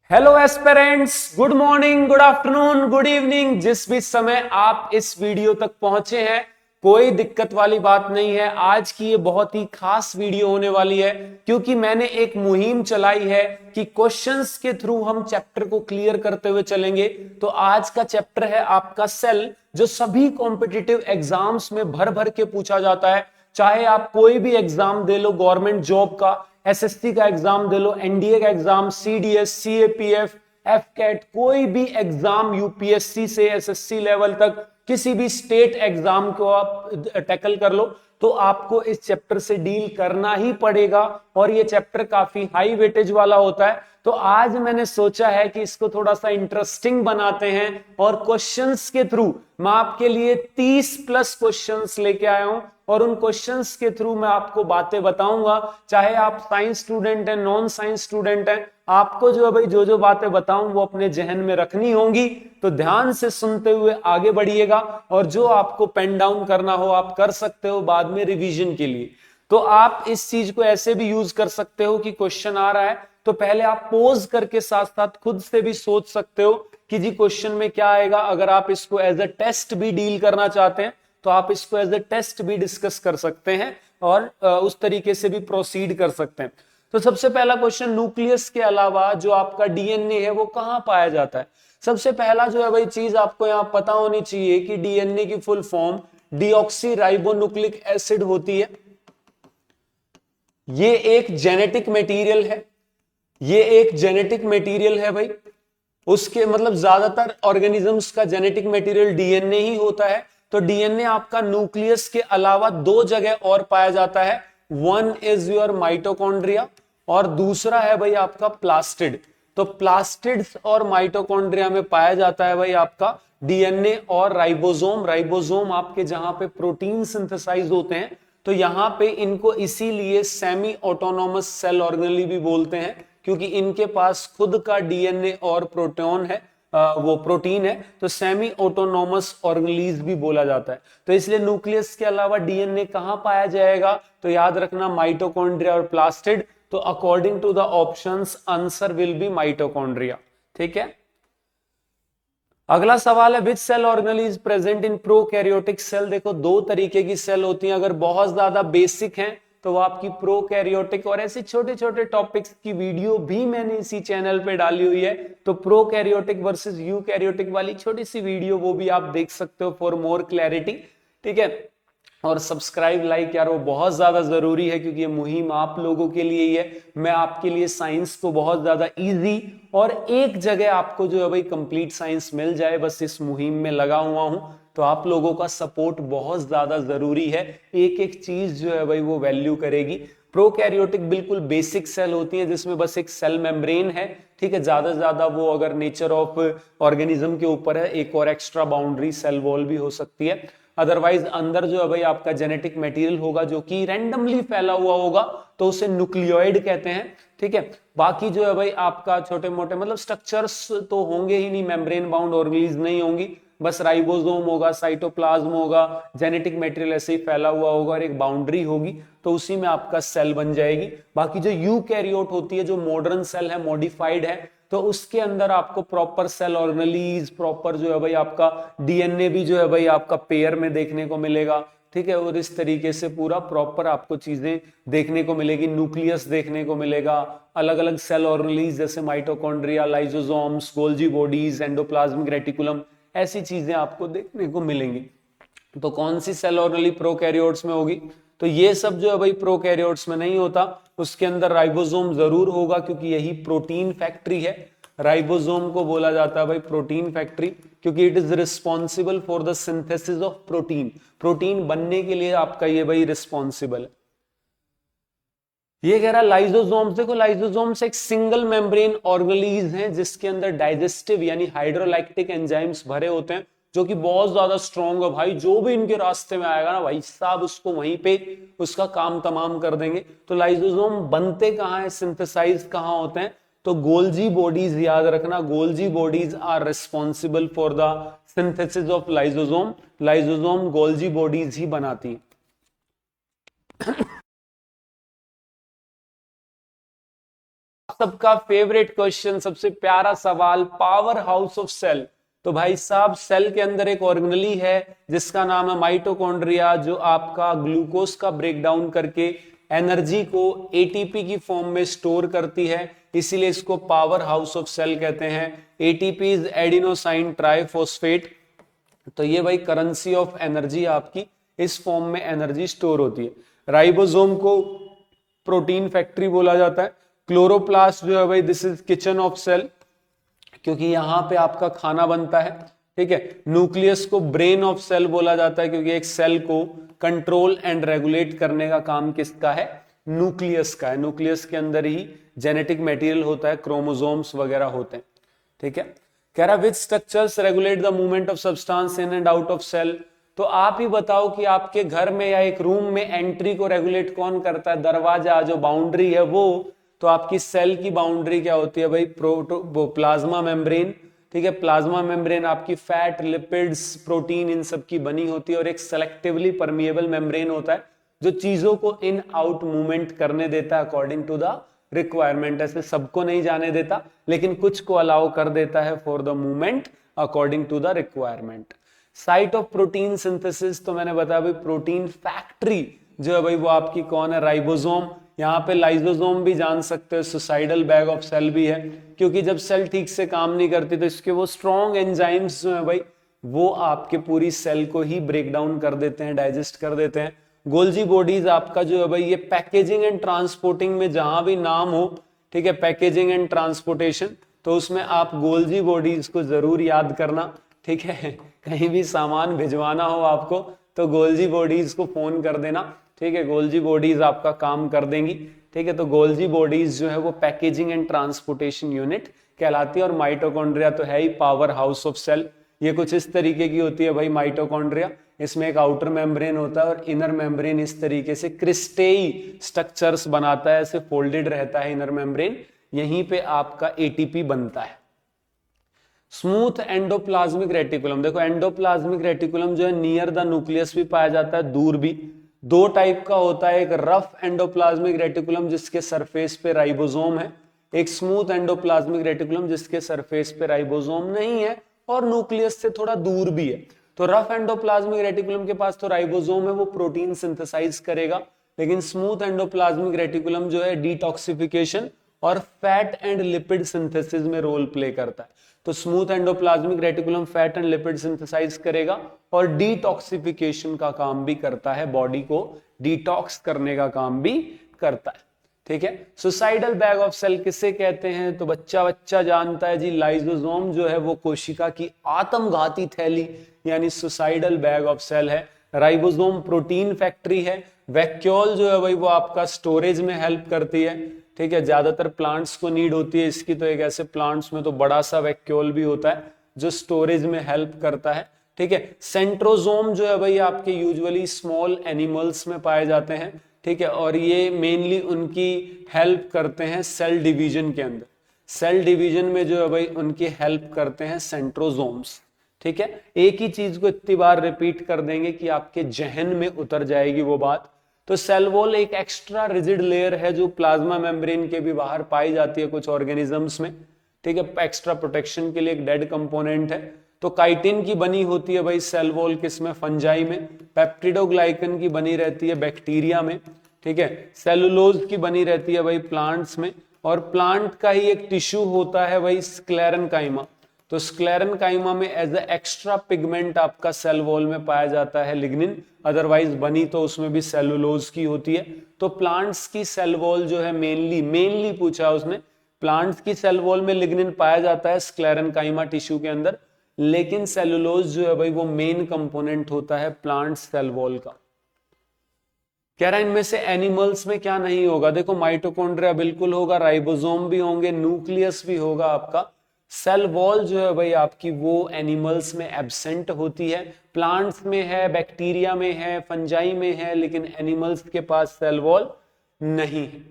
Hello aspirants, good morning, good afternoon, good evening. जिस भी समय आप इस वीडियो तक पहुंचे हैं, कोई दिक्कत वाली बात नहीं है। आज की ये बहुत ही खास वीडियो होने वाली है क्योंकि मैंने एक मुहिम चलाई है कि क्वेश्चंस के थ्रू हम चैप्टर को क्लियर करते हुए चलेंगे। तो आज का चैप्टर है आपका सेल, जो सभी कॉम्पिटिटिव एग्जाम्स में भर भर के पूछा जाता है। चाहे आप कोई भी एग्जाम दे लो, गवर्नमेंट जॉब का, एसएससी का एग्जाम दे लो, एनडीए का एग्जाम, सीडीएस, सीएपीएफ, एफकेट, कोई भी एग्जाम यूपीएससी से एसएससी लेवल तक किसी भी स्टेट एग्जाम को आप टैकल कर लो, तो आपको इस चैप्टर से डील करना ही पड़ेगा। और ये चैप्टर काफी हाई वेटेज वाला होता है। तो आज मैंने सोचा है कि इसको थोड़ा सा इंटरेस्टिंग बनाते हैं और क्वेश्चंस के थ्रू मैं आपके लिए 30 प्लस क्वेश्चंस लेके आया हूं और उन क्वेश्चंस के थ्रू मैं आपको बातें बताऊंगा। चाहे आप साइंस स्टूडेंट हैं, नॉन साइंस स्टूडेंट हैं, आपको जो है भाई जो बातें बताऊं वो अपने जहन में रखनी होंगी। तो ध्यान से सुनते हुए आगे बढ़िएगा और जो आपको पेन डाउन करना हो आप कर सकते हो बाद में रिवीजन के लिए। तो आप इस चीज को ऐसे भी यूज कर सकते हो कि क्वेश्चन आ रहा है तो पहले आप पोज करके साथ साथ खुद से भी सोच सकते हो कि जी क्वेश्चन में क्या आएगा। अगर आप इसको एज अ टेस्ट भी डील करना चाहते हैं तो आप इसको एज अ टेस्ट भी डिस्कस कर सकते हैं और उस तरीके से भी प्रोसीड कर सकते हैं। तो सबसे पहला क्वेश्चन, न्यूक्लियस के अलावा जो आपका डीएनए है वो कहां पाया जाता है। सबसे पहला जो है भाई चीज आपको यहां पता होनी चाहिए कि डीएनए की full form deoxy ribonucleic acid होती है। ये एक जेनेटिक मटेरियल है, ये एक जेनेटिक मटेरियल है भाई। उसके मतलब ज्यादातर ऑर्गेनिजम्स का जेनेटिक मटेरियल डीएनए ही होता है। तो डीएनए आपका न्यूक्लियस के अलावा दो जगह और पाया जाता है। वन इज योर माइटोकॉन्ड्रिया और दूसरा है भाई आपका प्लास्टिड। तो प्लास्टिड्स और माइटोकॉन्ड्रिया में पाया जाता है भाई आपका डीएनए और राइबोसोम। राइबोसोम आपके जहां पे प्रोटीन सिंथेसाइज होते हैं, तो यहां पे इनको इसीलिए सेमी ऑटोनॉमस सेल ऑर्गेनेली भी बोलते हैं क्योंकि इनके पास खुद का डीएनए और प्रोटॉन है, वो प्रोटीन है। तो सेमी ऑटोनॉमस ऑर्गेनेलीज भी बोला जाता है। तो इसलिए न्यूक्लियस के अलावा डीएनए कहां पाया जाएगा, तो याद रखना माइटोकॉन्ड्रिया और प्लास्टिड। तो according to the options answer will be mitochondria. ठीक है। अगला सवाल है, which cell organelle is present in prokaryotic cell. देखो दो तरीके की सेल होती हैं। अगर बहुत ज्यादा बेसिक हैं तो वो आपकी प्रोकैरियोटिक, और ऐसे छोटे छोटे टॉपिक्स की वीडियो भी मैंने इसी चैनल पे डाली हुई है। तो प्रोकैरियोटिक वर्सेस यूकैरियोटिक वाली छोटी सी वीडियो वो भी आप देख सकते हो फॉर मोर क्लैरिटी। ठीक है। और सब्सक्राइब लाइक यार वो बहुत ज्यादा जरूरी है क्योंकि ये मुहिम आप लोगों के लिए ही है। मैं आपके लिए साइंस को बहुत ज्यादा इजी और एक जगह आपको जो है भाई कंप्लीट साइंस मिल जाए, बस इस मुहिम में लगा हुआ हूं। तो आप लोगों का सपोर्ट बहुत ज्यादा जरूरी है। एक एक चीज जो है भाई वो वैल्यू करेगी। प्रोकैरियोटिक बिल्कुल बेसिक सेल होती है जिसमें बस एक सेल मेम्ब्रेन है। ठीक है। ज्यादा से ज्यादा वो अगर नेचर ऑफ ऑर्गेनिज्म के ऊपर है, एक और एक्स्ट्रा बाउंड्री सेल वॉल भी हो सकती है। अदरवाइज अंदर जो है भाई आपका जेनेटिक मटेरियल होगा जो कि रैंडमली फैला हुआ होगा, तो उसे न्यूक्लियोइड कहते हैं। ठीक है। बाकी जो है भाई आपका छोटे मोटे मतलब स्ट्रक्चर्स तो होंगे ही नहीं, मेम्ब्रेन बाउंड ऑर्गेनीज नहीं होंगी, बस राइबोसोम होगा, साइटोप्लाज्म होगा, जेनेटिक मटेरियल ऐसे ही फैला हुआ होगा और एक बाउंड्री होगी, तो उसी में आपका सेल बन जाएगी। बाकी जो यूकैरियोट होती है, जो मॉडर्न सेल है, मॉडिफाइड है, तो उसके अंदर आपको प्रॉपर सेल ऑर्गेनेलीज, प्रॉपर जो है भाई आपका डीएनए भी जो है भाई आपका पेयर में देखने को मिलेगा। ठीक है। और इस तरीके से पूरा प्रॉपर आपको चीजें देखने को मिलेगी। न्यूक्लियस देखने को मिलेगा, अलग अलग सेल ऑर्गेनेलीज जैसे mitochondria, lysosomes, Golgi bodies, endoplasmic reticulum, ऐसी चीजें आपको देखने को मिलेंगी। तो कौन सी सेल ऑर्गेनेली प्रोकैरियोट्स में होगी, तो ये सब जो है भाई प्रोकैरियोट्स में नहीं होता। उसके अंदर राइबोसोम जरूर होगा क्योंकि यही प्रोटीन फैक्ट्री है। राइबोसोम को बोला जाता है भाई प्रोटीन फैक्ट्री क्योंकि it is responsible for the synthesis of protein. Protein बनने के लिए आपका ये भाई रिस्पॉन्सिबल है। ये कह रहा है लाइसोसोम्स। देखो लाइसोसोम्स एक सिंगल मेम्ब्रेन ऑर्गेनेलीज हैं जिसके अंदर डाइजेस्टिव यानी हाइड्रोलाइक्टिक एंजाइम्स भरे होते हैं जो कि बहुत ज्यादा स्ट्रॉन्ग है भाई। जो भी इनके रास्ते में आएगा ना भाई साहब उसको वहीं पे उसका काम तमाम कर देंगे। तो लाइसोसोम बनते कहां है, सिंथेसाइज कहां होते हैं, तो गोल्जी बॉडीज, याद रखना Golgi bodies are responsible for the synthesis of lysosome. Lysosome Golgi bodies ही बनाती है। सबका फेवरेट क्वेश्चन, सबसे प्यारा सवाल, पावर हाउस ऑफ सेल। तो भाई साहब सेल के अंदर एक ऑर्गेनेली है जिसका नाम है माइटोकॉन्ड्रिया, जो आपका ग्लूकोज का ब्रेकडाउन करके एनर्जी को एटीपी की फॉर्म में स्टोर करती है, इसीलिए इसको पावर हाउस ऑफ सेल कहते हैं। ATP is adenosine triphosphate. तो ये भाई करेंसी ऑफ एनर्जी, आपकी इस फॉर्म में एनर्जी स्टोर होती है। राइबोसोम को प्रोटीन फैक्ट्री बोला जाता है। क्लोरोप्लास्ट जो है भाई this is kitchen of cell, क्योंकि यहां पे आपका खाना बनता है, ठीक है। न्यूक्लियस को ब्रेन ऑफ सेल बोला जाता है, क्योंकि एक सेल को कंट्रोल एंड रेगुलेट करने का काम किसका है, न्यूक्लियस का है। न्यूक्लियस के अंदर ही जेनेटिक मटेरियल होता है, क्रोमोसोम्स वगैरह होते हैं, ठीक है। कह रहा which structures regulate the movement of substance in and out of cell. तो आप ही बताओ कि आपके घर में या एक रूम में एंट्री को रेगुलेट कौन करता है, दरवाजा, जो बाउंड्री है वो। तो आपकी सेल की बाउंड्री क्या होती है भाई, प्लाज्मा मेम्ब्रेन, ठीक है। प्लाज्मा मेम्ब्रेन आपकी फैट, लिपिड्स, प्रोटीन इन सब की बनी होती है, और एक सेलेक्टिवली परमिएबल मेम्ब्रेन होता है जो चीजों को इन आउट मूवमेंट करने देता है अकॉर्डिंग टू द रिक्वायरमेंट। ऐसे सबको नहीं जाने देता, लेकिन कुछ को अलाउ कर देता है for the movement according to the requirement. Site of protein synthesis, तो मैंने बताया भाई प्रोटीन फैक्ट्री जो है भाई वो आपकी कौन है, राइबोसोम। यहाँ पे लाइसोसोम भी जान सकते हो, सुसाइडल बैग ऑफ सेल भी है, क्योंकि जब सेल ठीक से काम नहीं करती तो इसके वो स्ट्रॉन्ग एंजाइम्स जो है भाई वो आपके पूरी सेल को ही ब्रेक डाउन कर देते हैं, डाइजेस्ट कर देते हैं। गोल्जी बॉडीज आपका जो है भाई ये पैकेजिंग एंड ट्रांसपोर्टिंग में जहां भी नाम हो, ठीक है, पैकेजिंग एंड ट्रांसपोर्टेशन, तो उसमें आप गोल्जी बॉडीज को जरूर याद करना, ठीक है। कहीं भी सामान भिजवाना हो आपको तो गोल्जी बॉडीज को फोन कर देना, ठीक है। गोल्जी बॉडीज आपका काम कर देंगी, ठीक है। तो गोल्जी बॉडीज जो है वो पैकेजिंग एंड ट्रांसपोर्टेशन यूनिट कहलाती है। और माइटोकॉन्ड्रिया तो है ही पावर हाउस ऑफ सेल। ये कुछ इस तरीके की होती है भाई माइटोकॉन्ड्रिया। इसमें एक आउटर मेम्ब्रेन होता है और इनर मेम्ब्रेन इस तरीके से क्रिस्टेई स्ट्रक्चर्स बनाता है, ऐसे फोल्डेड रहता है इनर मेम्ब्रेन, यहीं पे आपका एटीपी बनता है। स्मूथ एंडोप्लाज्मिक रेटिकुलम, देखो एंडोप्लाज्मिक रेटिकुलम जो है नियर द न्यूक्लियस भी पाया जाता है, दूर भी। दो टाइप का होता है, एक रफ एंडोप्लाज्मिक रेटिकुलम जिसके सरफेस पे राइबोसोम है, एक स्मूथ एंडोप्लाज्मिक रेटिकुलम जिसके सरफेस पे राइबोसोम नहीं है और न्यूक्लियस से थोड़ा दूर भी है। तो रफ एंडोप्लाज्मिक रेटिकुलम के पास तो राइबोसोम है, वो प्रोटीन सिंथेसाइज करेगा, लेकिन स्मूथ एंडोप्लाज्मिक रेटिकुलम जो है डिटॉक्सिफिकेशन और फैट एंड लिपिड सिंथेसिस में रोल प्ले करता है। तो smooth endoplasmic reticulum fat and lipid synthesize करेगा और डिटॉक्सिफिकेशन का काम भी करता है, बॉडी को डिटॉक्स करने का काम भी करता है, ठीक है। सुसाइडल बैग ऑफ सेल किसे कहते हैं, तो बच्चा जानता है जी, लाइसोसोम जो है वो कोशिका की आत्मघाती थैली यानी सुसाइडल बैग ऑफ सेल है। राइबोसोम प्रोटीन फैक्ट्री है। वैक्यूल जो है भाई वो आपका स्टोरेज में हेल्प करती है, ठीक है। ज्यादातर प्लांट्स को नीड होती है इसकी, तो एक ऐसे प्लांट्स में तो बड़ा सा वैक्यूल भी होता है जो स्टोरेज में हेल्प करता है, ठीक है। सेंट्रोसोम जो है भाई आपके यूजुअली स्मॉल एनिमल्स में पाए जाते हैं, ठीक है, और ये मेनली उनकी हेल्प करते हैं सेल डिवीजन के अंदर। सेल डिवीजन में जो है भाई उनकी हेल्प करते हैं सेंट्रोसोम्स, ठीक है। एक ही चीज को इतनी बार रिपीट कर देंगे कि आपके जहन में उतर जाएगी वो बात। तो सेल वॉल एक एक्स्ट्रा रिजिड लेयर है जो प्लाज्मा मेम्ब्रेन के भी बाहर पाई जाती है कुछ ऑर्गेनिजम्स में, ठीक है। एक्स्ट्रा प्रोटेक्शन के लिए एक डेड कंपोनेंट है। तो काइटिन की बनी होती है भाई सेल वॉल किसमें, फंजाई में। पेप्टिडोग्लाइकन की बनी रहती है बैक्टीरिया में, ठीक है। सेलुलोज की बनी रहती है भाई प्लांट्स में। और प्लांट का ही एक टिश्यू होता है भाई स्क्लेरेनकाइमा। तो स्क्लेरेनकाइमा में एज ए एक्स्ट्रा पिगमेंट आपका सेल वॉल में पाया जाता है लिग्निन, अदरवाइज बनी तो उसमें भी सेलुलोज की होती है। तो प्लांट्स की सेल वॉल जो है मेनली पूछा उसने, प्लांट्स की सेल वॉल में लिग्निन पाया जाता है स्क्लेरेनकाइमा टिश्यू के अंदर, लेकिन सेलुलोज जो है भाई वो मेन कंपोनेंट होता है प्लांट सेल वॉल का। कह रहा है इनमें से एनिमल्स में क्या नहीं होगा, देखो माइटोकॉन्ड्रिया बिल्कुल होगा, राइबोसोम भी होंगे, न्यूक्लियस भी होगा आपका। सेल वॉल जो है भाई आपकी वो एनिमल्स में एब्सेंट होती है, प्लांट्स में है, बैक्टीरिया में है, फंजाई में है, लेकिन एनिमल्स के पास सेल वॉल नहीं है,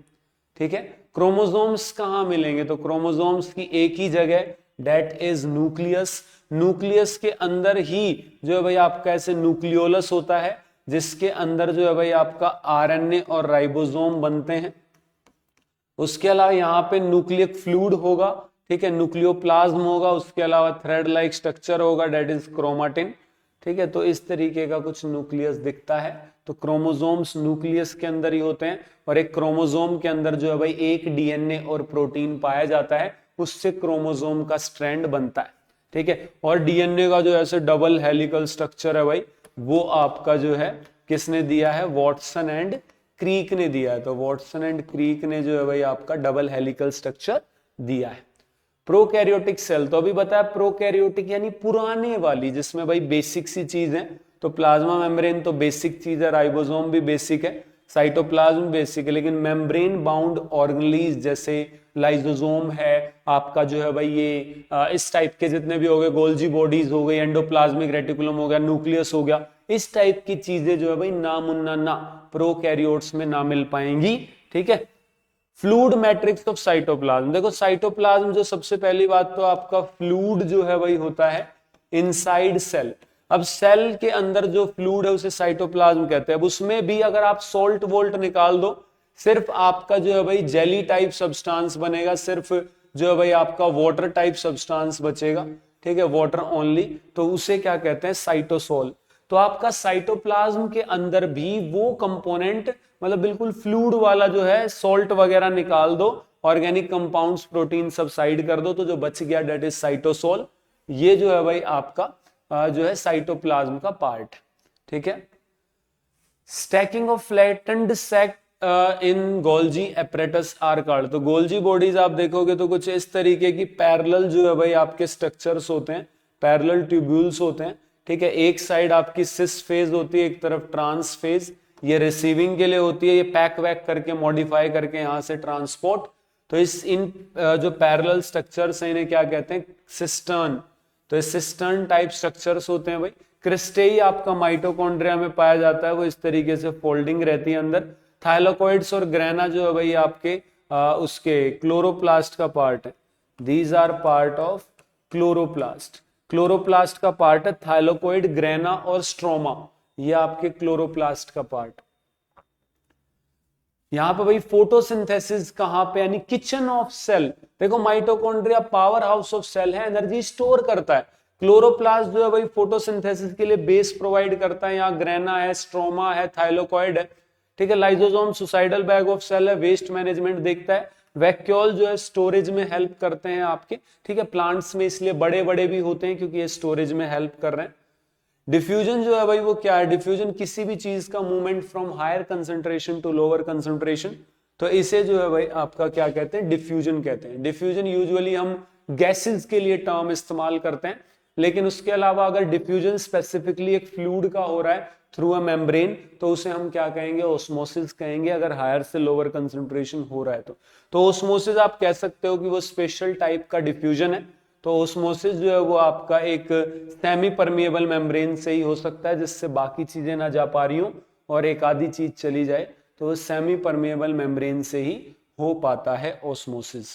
ठीक है। क्रोमोसोम्स कहां मिलेंगे, तो क्रोमोसोम्स की एक ही जगह, डेट इज न्यूक्लियस। न्यूक्लियस के अंदर ही जो है भाई आपका ऐसे न्यूक्लियोलस होता है जिसके अंदर जो है भाई आपका आरएनए और राइबोसोम बनते हैं। उसके अलावा यहाँ पे न्यूक्लियक फ्लूइड होगा, ठीक है, न्यूक्लियोप्लाज्म होगा, उसके अलावा थ्रेड लाइक स्ट्रक्चर होगा, डेट इज क्रोमाटिन, ठीक है। तो इस तरीके का कुछ न्यूक्लियस दिखता है। तो क्रोमोसोम्स न्यूक्लियस के अंदर ही होते हैं, और एक क्रोमोसोम के अंदर जो है भाई एक डीएनए और प्रोटीन पाया जाता है, उससे क्रोमोसोम का स्ट्रैंड बनता है, ठीक है। और डीएनए का जो ऐसे डबल हेलिकल स्ट्रक्चर है भाई, वो आपका जो है किसने दिया है, वॉटसन एंड क्रीक ने दिया है। तो वॉटसन एंड क्रीक ने जो है भाई आपका डबल हेलिकल स्ट्रक्चर दिया है। प्रोकैरियोटिक सेल तो अभी बताया, प्रोकैरियोटिक यानी पुराने वाली, जिसमें भाई बेसिक सी चीज है। तो प्लाज्मा मेम्ब्रेन तो बेसिक चीज है, राइबोसोम भी बेसिक है, साइटोप्लाज्म बेसिक है, लेकिन मेम्ब्रेन बाउंड ऑर्गेनेलीज जैसे लाइसोसोम है आपका जो है भाई, ये इस टाइप के जितने भी हो गए, गोल्जी बॉडीज हो गई, एंडोप्लाज्मिक रेटिकुलम हो गया, न्यूक्लियस हो गया, इस टाइप की चीजें जो है भाई नामुन्ना ना प्रोकैरियोट्स में ना मिल पाएंगी, ठीक है। फ्लूइड मैट्रिक्स ऑफ साइटोप्लाज्म, देखो साइटोप्लाज्म जो सबसे पहली बात तो आपका फ्लूइड जो है भाई होता है इनसाइड सेल। अब सेल के अंदर जो फ्लूइड है उसे साइटोप्लाज्म कहते हैं। अब उसमें भी अगर आप सोल्ट वोल्ट निकाल दो, सिर्फ आपका जो है भाई जेली टाइप सब्सटेंस बनेगा, सिर्फ जो है भाई आपका वाटर टाइप सब्सटेंस बचेगा, ठीक है, वाटर ओनली, तो उसे क्या कहते हैं, साइटोसोल। तो आपका साइटोप्लाज्म के अंदर भी वो कंपोनेंट, मतलब बिल्कुल फ्लूइड वाला जो है, सॉल्ट वगैरह निकाल दो, ऑर्गेनिक कंपाउंड्स प्रोटीन सब साइड कर दो, तो जो बच गया डेट इज साइटोसोल। ये जो है भाई आपका जो है साइटोप्लाज्म का पार्ट, ठीक है। Stacking of flattened sac in Golgi apparatus are called. तो गोल्जी बॉडीज आप देखोगे तो कुछ इस तरीके की पैरेलल जो है भाई आपके स्ट्रक्चर्स होते हैं, पैरेलल ट्यूब्यूल्स होते हैं, ठीक है। एक साइड आपकी सिस फेज होती है, एक तरफ ट्रांस फेज, ये रिसीविंग के लिए होती है, ये पैक वैक करके मॉडिफाई करके यहां से ट्रांसपोर्ट। तो इन जो पैरेलल स्ट्रक्चर्स हैं इन्हें क्या कहते हैं, सिस्टर्न। तो ये सिस्टर्न टाइप स्ट्रक्चर्स होते हैं भाई। क्रिस्टेई आपका माइटोकॉन्ड्रिया में पाया जाता है, वो इस तरीके से फोल्डिंग रहती है अंदर। थाइलोकॉइड्स और ग्रेना जो है भाई आपके उसके क्लोरोप्लास्ट का पार्ट है। These are part of chloroplast. Chloroplast का पार्ट है थाइलोकॉइड, ग्रेना और स्ट्रोमा, ये आपके क्लोरोप्लास्ट का पार्ट। यहां पे भाई फोटोसिंथेसिस कहां पे, यानी किचन ऑफ सेल। देखो mitochondria power house of cell है, एनर्जी स्टोर करता है। क्लोरोप्लास्ट जो है भाई फोटोसिंथेसिस के लिए बेस प्रोवाइड करता है। यहाँ ग्रेना है, स्ट्रोमा है, थाइलोकॉइड है, ठीक है। Lysosome suicidal bag of cell है, वेस्ट मैनेजमेंट देखता है। वैक्यूल जो है स्टोरेज में हेल्प करते हैं आपके, ठीक है। प्लांट्स में इसलिए बड़े बड़े भी होते हैं क्योंकि ये स्टोरेज में हेल्प कर रहे हैं। डिफ्यूजन जो है भाई वो क्या है, डिफ्यूजन किसी भी चीज का movement from higher concentration to lower concentration, तो इसे जो है भाई आपका क्या कहते हैं, डिफ्यूजन कहते हैं। डिफ्यूजन यूजुअली हम गैसेस के लिए टर्म इस्तेमाल करते हैं, लेकिन उसके अलावा अगर डिफ्यूजन स्पेसिफिकली एक फ्लूइड का हो रहा है थ्रू अ मेम्ब्रेन, तो उसे हम क्या कहेंगे, ओस्मोसिस कहेंगे, अगर हायर से लोअर कंसंट्रेशन हो रहा है तो ओस्मोसिस आप कह सकते हो कि वो स्पेशल टाइप का डिफ्यूजन है। तो ओस्मोसिस जो है वो आपका एक सेमी परमिएबल मेम्ब्रेन से ही हो सकता है, जिससे बाकी चीजें ना जा पा रही हो और एक आधी चीज चली जाए, तो वो सेमी परमिएबल मेम्ब्रेन से ही हो पाता है ओस्मोसिस,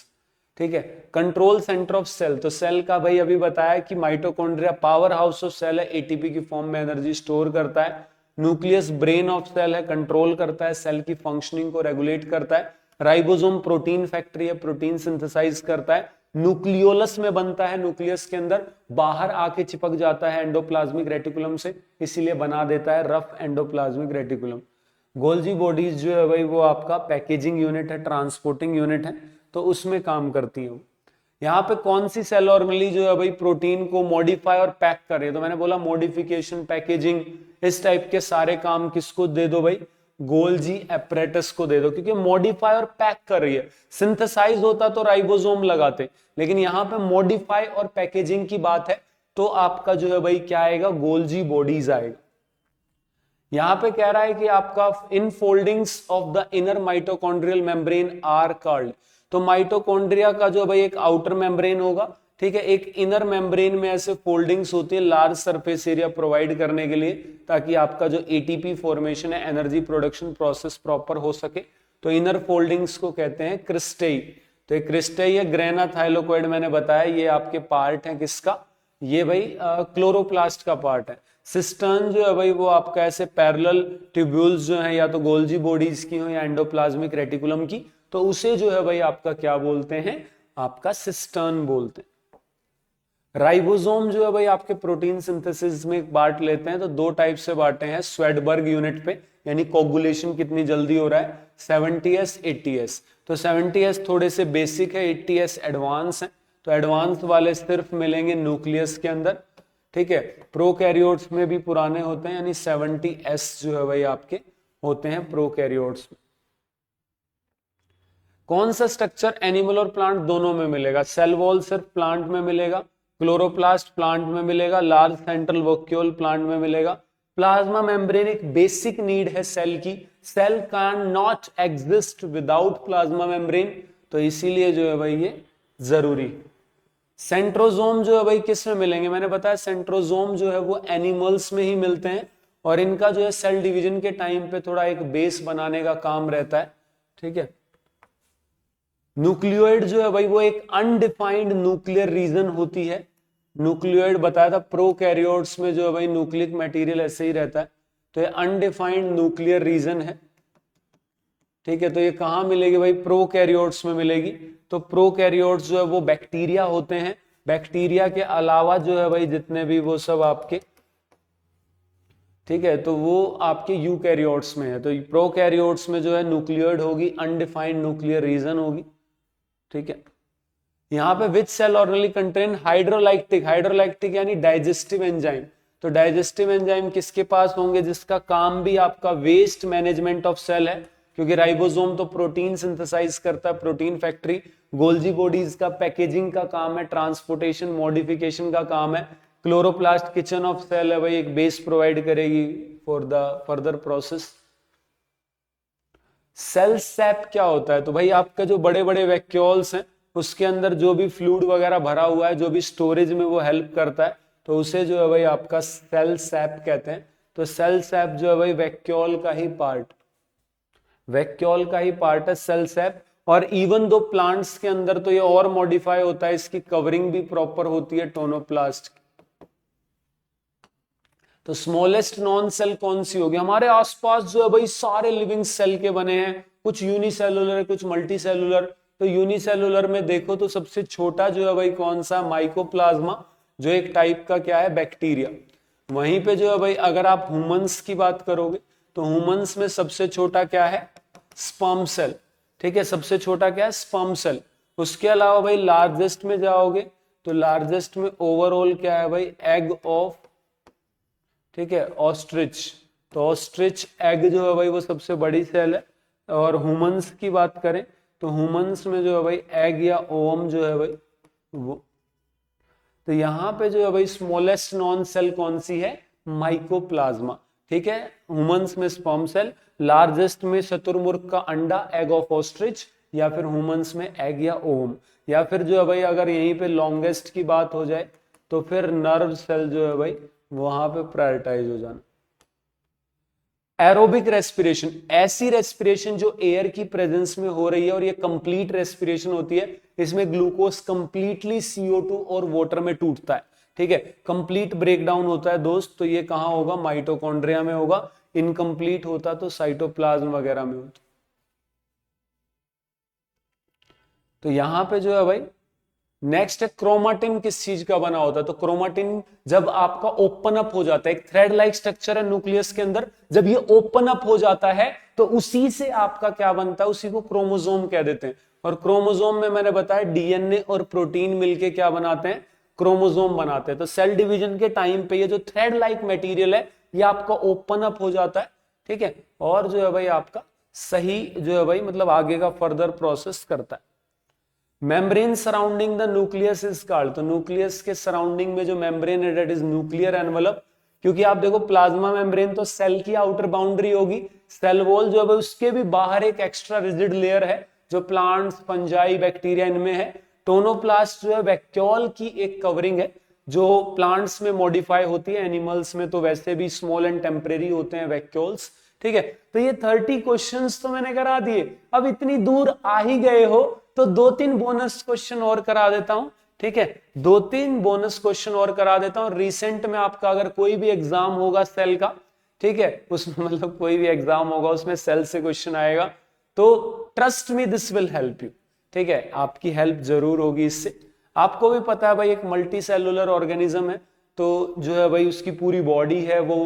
ठीक है। कंट्रोल सेंटर ऑफ सेल, तो सेल का भाई अभी बताया कि mitochondria power house of cell है, एटीपी की फॉर्म में एनर्जी स्टोर करता है। न्यूक्लियस ब्रेन ऑफ सेल है, कंट्रोल करता है, सेल की फंक्शनिंग को रेगुलेट करता है। राइबोसोम प्रोटीन फैक्ट्री है, प्रोटीन सिंथेसाइज करता है। न्यूक्लियोलस में बनता है, न्यूक्लियस के अंदर बाहर आके चिपक जाता है एंडोप्लाज्मिक रेटिकुलम से, इसीलिए बना देता है rough endoplasmic reticulum. Golgi bodies जो है भाई वो आपका पैकेजिंग यूनिट है, ट्रांसपोर्टिंग यूनिट है, तो उसमें काम करती है। यहाँ पे कौन सी सेल ऑर्गेनेली जो है भाई प्रोटीन को मॉडिफाई और पैक कर रही है, तो मैंने बोला मॉडिफिकेशन, पैकेजिंग, इस टाइप के सारे काम किसको दे दो भाई, गोल्जी एपरेटस को दे दो, क्योंकि मॉडिफाई और पैक कर रही है। सिंथेसाइज होता तो राइबोसोम लगाते, लेकिन यहाँ पे मॉडिफाई और पैकेजिंग की बात है, तो आपका जो है भाई क्या आएगा, गोल्जी बॉडीज आएगा। यहां पे कह रहा है कि आपका infoldings of the inner mitochondrial membrane are called. तो माइटोकॉन्ड्रिया का जो भाई एक आउटर मेम्ब्रेन होगा, ठीक है, एक इनर मेम्ब्रेन में ऐसे फोल्डिंग्स होती है लार्ज सरफेस एरिया प्रोवाइड करने के लिए, ताकि आपका जो एटीपी फॉर्मेशन है, एनर्जी प्रोडक्शन प्रोसेस प्रॉपर हो सके। तो इनर फोल्डिंग्स को कहते हैं क्रिस्टेई। तो क्रिस्टेई है, ग्रेना, थाइलोकॉइड मैंने बताया ये आपके पार्ट है किसका, ये भाई क्लोरोप्लास्ट का पार्ट है। सिस्टर्न जो है भाई वो आपका ऐसे पैरेलल ट्यूब्यूल्स जो है, या तो गोल्जी बॉडीज की हो या एंडोप्लाज्मिक रेटिकुलम की, तो उसे जो है भाई आपका क्या बोलते हैं, आपका सिस्टर्न बोलते हैं। राइबोसोम जो है भाई आपके प्रोटीन सिंथेसिस में बांट लेते हैं, तो दो टाइप से बांटे हैं स्वेडबर्ग यूनिट पे, यानी कोगुलेशन कितनी जल्दी हो रहा है, 70s 80s। तो 70s थोड़े से बेसिक है, 80s एडवांस है। तो एडवांस वाले सिर्फ मिलेंगे न्यूक्लियस के अंदर, ठीक है। प्रोकैरियोट्स में भी पुराने होते हैं, यानी 70s जो है भाई आपके होते हैं प्रोकैरियोट्स में। कौन सा स्ट्रक्चर एनिमल और प्लांट दोनों में मिलेगा, सेल वॉल सिर्फ प्लांट में मिलेगा, क्लोरोप्लास्ट प्लांट में मिलेगा, लार्ज सेंट्रल वैक्यूल प्लांट में मिलेगा। प्लाज्मा मेम्ब्रेन एक बेसिक नीड है सेल की, cell can not exist without plasma membrane, तो इसीलिए जो है भाई ये जरूरी। सेंट्रोजोम जो है भाई किस में मिलेंगे, मैंने बताया सेंट्रोजोम जो है वो एनिमल्स में ही मिलते हैं, और इनका जो है सेल डिवीजन के टाइम पे थोड़ा एक बेस बनाने का काम रहता है, ठीक है। न्यूक्लियोइड जो है भाई वो एक अनडिफाइंड न्यूक्लियर रीजन होती है। न्यूक्लियोइड बताया था प्रोकैरियोट्स में जो है भाई न्यूक्लिक मटेरियल ऐसे ही रहता है, तो ये अनडिफाइंड न्यूक्लियर रीजन है, ठीक है। तो ये कहां मिलेगी भाई, प्रोकैरियोट्स में मिलेगी। तो प्रोकैरियोट्स जो है वो बैक्टीरिया होते हैं, बैक्टीरिया के अलावा जो है भाई जितने भी वो सब आपके, ठीक है, तो वो आपके यूकैरियोट्स में है। तो प्रोकैरियोट्स में जो है न्यूक्लियोइड होगी, अनडिफाइंड न्यूक्लियर रीजन होगी, ठीक है। यहां पे विच सेल ऑर्गेनली कंटेन हाइड्रोलाइक्टिक, हाइड्रोलाइक्टिक यानी डाइजेस्टिव एंजाइम। तो डाइजेस्टिव एंजाइम किसके पास होंगे, जिसका काम भी आपका वेस्ट मैनेजमेंट ऑफ सेल है, क्योंकि राइबोसोम तो प्रोटीन सिंथेसाइज करता है, प्रोटीन फैक्ट्री। गोल्जी बॉडीज का पैकेजिंग का काम है, ट्रांसपोर्टेशन मॉडिफिकेशन का काम है। क्लोरोप्लास्ट किचन ऑफ सेल है भाई, एक बेस प्रोवाइड करेगी for the further process. Cell sap क्या होता है, तो भाई आपका जो बड़े बड़े वैक्यूल्स हैं उसके अंदर जो भी फ्लूइड वगैरह भरा हुआ है, जो भी स्टोरेज में वो हेल्प करता है, तो उसे जो है भाई आपका सेल सैप कहते हैं। तो सेल सैप जो है भाई वैक्यूल का ही पार्ट, वैक्यूल का ही पार्ट है सेल सैप। और इवन दो प्लांट्स के अंदर तो ये और मॉडिफाई होता है, इसकी कवरिंग भी प्रॉपर होती है टोनोप्लास्ट की। तो स्मॉलेस्ट नॉन सेल कौन सी होगी, हमारे आसपास जो है भाई सारे लिविंग सेल के बने हैं, कुछ यूनिसेलुलर है कुछ मल्टी सेलुलर। तो यूनिसेलुलर में देखो तो सबसे छोटा जो है भाई कौन सा, माइकोप्लाज्मा, जो एक टाइप का क्या है, बैक्टीरिया। वहीं पे जो है भाई अगर आप ह्यूमंस की बात करोगे तो ह्यूमंस में सबसे छोटा क्या है, स्पर्म सेल, ठीक है, सबसे छोटा क्या है, स्पर्म सेल। उसके अलावा भाई लार्जेस्ट में जाओगे तो लार्जेस्ट में ओवरऑल क्या है भाई, एग ऑफ, ठीक है, ऑस्ट्रिच। तो ऑस्ट्रिच एग जो है भाई वो सबसे बड़ी सेल है। और ह्यूमंस की बात करें तो ह्यूमंस में जो है भाई एग या ओवम जो है भाई वो, तो यहां पे जो है भाई स्मॉलेस्ट नॉन सेल कौन सी है, माइकोप्लाज्मा, ठीक है। ह्यूमंस में स्पर्म सेल, लार्जेस्ट में शतुरमुर्ग का अंडा एग ऑफ ऑस्ट्रिच, या फिर ह्यूमंस में एग या ओवम, या फिर जो है भाई अगर यहीं पे लॉन्गेस्ट की बात हो जाए तो फिर नर्व सेल जो है भाई वहां पे प्रायोरिटाइज हो जाना। एरोबिक रेस्पिरेशन, ऐसी रेस्पिरेशन जो एयर की प्रेजेंस में हो रही है और ये कंप्लीट रेस्पिरेशन होती है, इसमें ग्लूकोज कंप्लीटली CO2 और वाटर में टूटता है, ठीक है, कंप्लीट ब्रेकडाउन होता है दोस्त। तो ये कहां होगा, माइटोकॉन्ड्रिया में होगा। इनकम्प्लीट होता तो साइटोप्लाज्म वगैरह में होता। तो यहां पे जो है भाई नेक्स्ट है क्रोमाटिन, किस चीज का बना होता है, तो क्रोमाटिन जब आपका ओपन अप हो जाता है, एक थ्रेड लाइक स्ट्रक्चर है न्यूक्लियस के अंदर, जब ये ओपन अप हो जाता है तो उसी से आपका क्या बनता है, उसी को क्रोमोसोम कह देते हैं। और क्रोमोसोम में मैंने बताया डीएनए और प्रोटीन मिलके क्या बनाते हैं, क्रोमोसोम बनाते हैं। तो सेल डिवीजन के टाइम पे ये जो थ्रेड लाइक मटेरियल है ये आपका ओपन अप हो जाता है, ठीक है, और जो है भाई आपका सही जो है भाई मतलब आगे का फर्दर प्रोसेस करता है। Membrane surrounding the nucleus is called, तो न्यूक्लियस के सराउंडिंग में जो मेम्ब्रेन है दैट इज न्यूक्लियर एनवलप। क्योंकि आप देखो प्लाज्मा मेम्ब्रेन तो सेल की आउटर बाउंड्री होगी, सेल वॉल जो है उसके भी बाहर एक एक्स्ट्रा रिजिड लेयर है जो प्लांट्स, फंजाई, बैक्टीरिया इनमें है। टोनोप्लास्ट जो है वैक्यूल की एक कवरिंग है जो प्लांट्स में मॉडिफाई होती है, एनिमल्स में तो वैसे भी स्मॉल एंड टेम्परेरी होते हैं वैक्यूल्स, ठीक है। तो ये 30 क्वेश्चंस तो मैंने करा दिए। अब इतनी दूर आ ही गए हो तो 2-3 बोनस क्वेश्चन और करा देता हूं, ठीक है, 2-3 बोनस क्वेश्चन और करा देता हूं। रिसेंट में आपका अगर कोई भी एग्जाम होगा सेल का, ठीक है, उसमें मतलब कोई भी एग्जाम होगा उसमें सेल से क्वेश्चन आएगा तो trust me this will help you, ठीक है, आपकी हेल्प जरूर होगी इससे। आपको भी पता है भाई एक मल्टी सेलुलर ऑर्गेनिज्म है, तो जो है भाई उसकी पूरी बॉडी है वो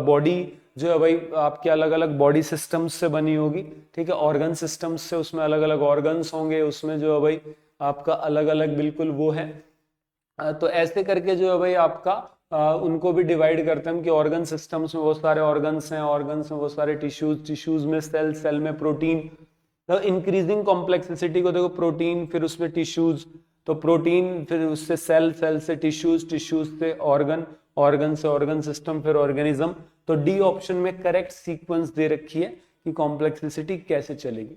बॉडी जो है भाई आपके अलग अलग बॉडी सिस्टम्स से बनी होगी, ठीक है, ऑर्गन सिस्टम्स से, उसमें अलग अलग ऑर्गन्स होंगे, उसमें जो है भाई आपका अलग अलग बिल्कुल वो है। तो ऐसे करके जो है भाई आपका उनको भी डिवाइड करते हैं कि ऑर्गन सिस्टम्स में बहुत सारे ऑर्गन्स हैं, ऑर्गन्स में बहुत सारे टिश्यूज, टिश्यूज में सेल, सेल में प्रोटीन। तो इंक्रीजिंग कॉम्प्लेक्सिटी को देखो, प्रोटीन फिर उसमें टिश्यूज, तो प्रोटीन फिर उससे सेल, सेल से टिश्यूज, टिश्यूज से ऑर्गन, ऑर्गन से ऑर्गन सिस्टम, फिर ऑर्गेनिज्म। तो डी ऑप्शन में करेक्ट सीक्वेंस दे रखी है कि कॉम्प्लेक्सिटी कैसे चलेगी।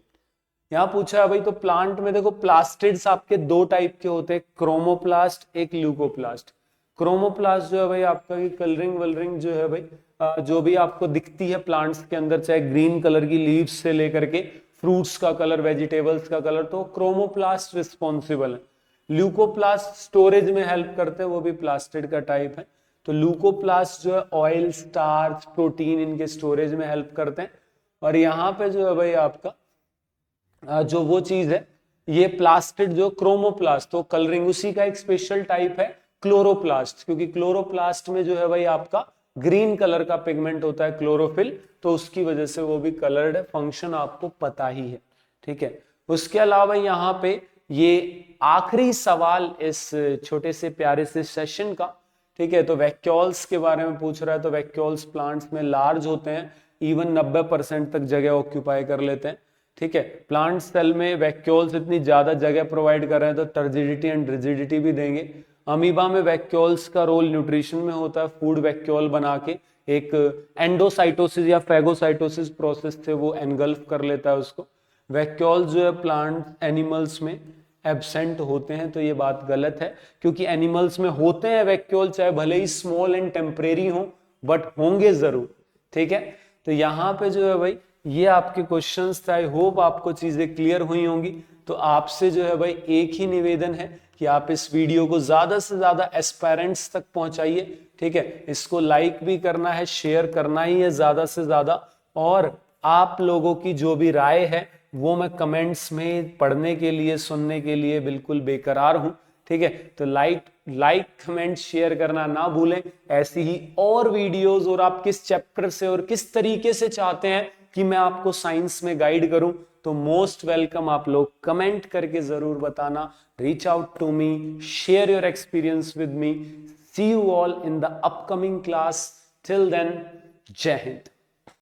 यहां पूछा है भाई, तो प्लांट में देखो प्लास्टिड्स आपके दो टाइप के होते हैं, क्रोमोप्लास्ट, एक ल्यूकोप्लास्ट। क्रोमोप्लास्ट जो है भाई आपका कलरिंग वलरिंग जो है भाई जो भी आपको दिखती है प्लांट्स के अंदर, चाहे ग्रीन कलर की लीव्स से लेकर के फ्रूट्स का कलर, वेजिटेबल्स का कलर, तो क्रोमोप्लास्ट रिस्पॉन्सिबल है। ल्यूकोप्लास्ट स्टोरेज में हेल्प करते हैं, वो भी प्लास्टिड का टाइप है। तो ल्यूकोप्लास्ट जो है ऑयल, स्टार्च, प्रोटीन इनके स्टोरेज में हेल्प करते हैं। और यहाँ पे जो है भाई आपका जो वो चीज है, ये प्लास्टिड जो क्रोमोप्लास्ट, तो कलरिंग उसी का एक स्पेशल टाइप है क्लोरोप्लास्ट, क्योंकि क्लोरोप्लास्ट में जो है भाई आपका ग्रीन कलर का पिगमेंट होता है क्लोरोफिल, तो उसकी वजह से वो भी कलर्ड है। फंक्शन आपको पता ही है, ठीक है। उसके अलावा यहाँ पे ये आखिरी सवाल इस छोटे से प्यारे से सेशन का, ठीक है, तो वैक्यूल्स के बारे में पूछ रहा है। तो वैक्यूल्स प्लांट्स में लार्ज होते हैं, इवन 90% तक जगह ऑक्यूपाई कर लेते हैं, ठीक है। प्लांट सेल में वैक्यूल्स इतनी ज्यादा जगह प्रोवाइड कर रहे हैं तो टर्जिडिटी एंड रिजिडिटी भी देंगे। अमीबा में वैक्यूल्स का रोल न्यूट्रिशन में होता है, फूड वैक्यूल बना के एक एंडोसाइटोसिस या फैगोसाइटोसिस प्रोसेस से वो एनगल्फ कर लेता है उसको। वैक्यूल्स जो है प्लांट एनिमल्स में एब्सेंट होते हैं, तो ये बात गलत है, क्योंकि एनिमल्स में होते हैं वैक्यूल, चाहे भले ही स्मॉल एंड टेम्परेरी हो, बट होंगे जरूर, ठीक है। तो यहाँ पे जो है भाई ये आपके क्वेश्चंस थे। आई होप आपको चीजें क्लियर हुई होंगी। तो आपसे जो है भाई एक ही निवेदन है कि आप इस वीडियो को ज्यादा से ज्यादा एस्पायरेंट्स तक पहुंचाइए, ठीक है। इसको लाइक भी करना है, शेयर करना ही है ज्यादा से ज्यादा, और आप लोगों की जो भी राय है वो मैं कमेंट्स में पढ़ने के लिए, सुनने के लिए बिल्कुल बेकरार हूं, ठीक है। तो लाइक कमेंट शेयर करना ना भूलें। ऐसी ही और वीडियोस, और आप किस चैप्टर से और किस तरीके से चाहते हैं कि मैं आपको साइंस में गाइड करूं, तो मोस्ट वेलकम, आप लोग कमेंट करके जरूर बताना। Reach out to me, share your experience with me. See you all in the upcoming class. Till then, जय हिंद।